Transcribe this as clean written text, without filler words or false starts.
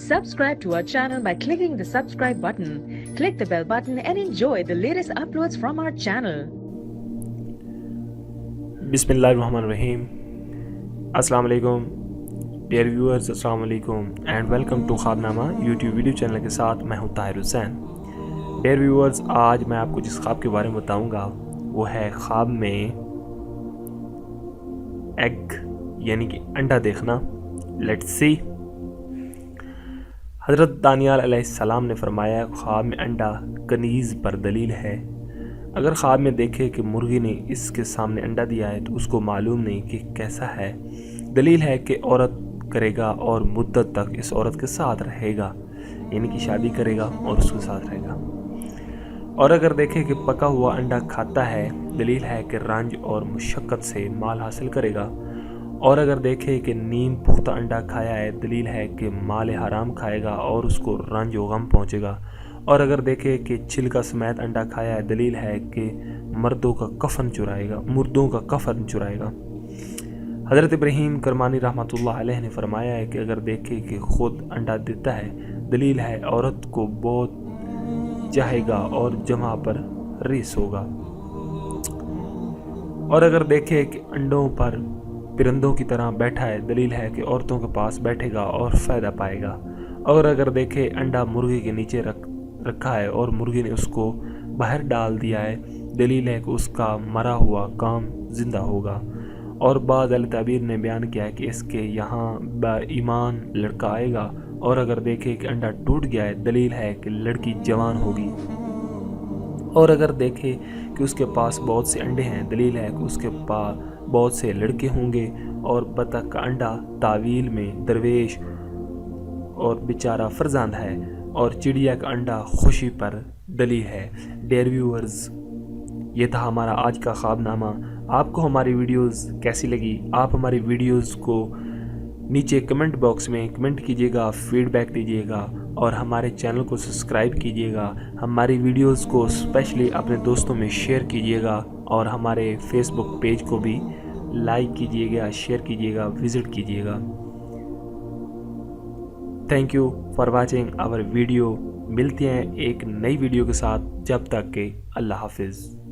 Subscribe to our channel by clicking the subscribe button. Click the bell button and enjoy the latest uploads from our channel. Bismillahirrahmanirrahim. Assalamu alaikum dear viewers, assalamu alaikum and welcome to ख्वाबनामा YouTube video channel के साथ मैं हूं Tahir Hussain. dear viewers, आज मैं आपको जिस ख्वाब के बारे में बताऊंगा वो है ख्वाब में एग यानी कि अंडा देखना। Let's see. हज़रत दानियाल अलैहिस्सलाम ने फरमाया ख्वाब में अंडा कनीज़ पर दलील है। अगर ख्वाब में देखे कि मुर्गी ने इसके सामने अंडा दिया है तो उसको मालूम नहीं कि कैसा है। दलील है कि औरत करेगा और मुद्दत तक इस औरत के साथ रहेगा, यानी कि शादी करेगा और उसके साथ रहेगा। और अगर देखे कि पका हुआ अंडा खाता है, दलील है कि रंज और मुशक्क़त से माल हासिल करेगा। और अगर देखे कि नीम पुख्ता अंडा खाया है, दलील है कि माल हराम खाएगा और उसको रंज व गम पहुँचेगा। और अगर देखे कि छिलका समेत अंडा खाया है, दलील है कि मुर्दों का कफन चुराएगा। हज़रत इब्राहीम करमानी रहमतुल्लाह अलैह ने फरमाया है कि अगर देखे कि खुद अंडा देता है, दलील है औरत को बहुत चाहेगा और जमा पर रिस होगा। और अगर देखे कि अंडों पर परिंदों की तरह बैठा है, दलील है कि औरतों के पास बैठेगा और फ़ायदा पाएगा। और अगर देखे अंडा मुर्गी के नीचे रखा है और मुर्गी ने उसको बाहर डाल दिया है, दलील है कि उसका मरा हुआ काम ज़िंदा होगा। और बाज़ अल-ताबीर ने बयान किया है कि इसके यहाँ ईमान लड़का आएगा। और अगर देखे कि अंडा टूट गया है, दलील है कि लड़की जवान होगी। और अगर देखे कि उसके पास बहुत से अंडे हैं, दलील है कि उसके पास बहुत से लड़के होंगे। और बतख का अंडा तावील में दरवेश और बेचारा फरजांद है। और चिड़िया का अंडा खुशी पर दलील है। डियर व्यूअर्स, ये था हमारा आज का ख्वाबनामा। आपको हमारी वीडियोस कैसी लगी? आप हमारी वीडियोस को नीचे कमेंट बॉक्स में कमेंट कीजिएगा, फीडबैक दीजिएगा और हमारे चैनल को सब्सक्राइब कीजिएगा। हमारी वीडियोस को स्पेशली अपने दोस्तों में शेयर कीजिएगा और हमारे फेसबुक पेज को भी लाइक कीजिएगा, शेयर कीजिएगा, विज़िट कीजिएगा। Thank you for watching our video. मिलते हैं एक नई वीडियो के साथ, जब तक के अल्लाह हाफिज़।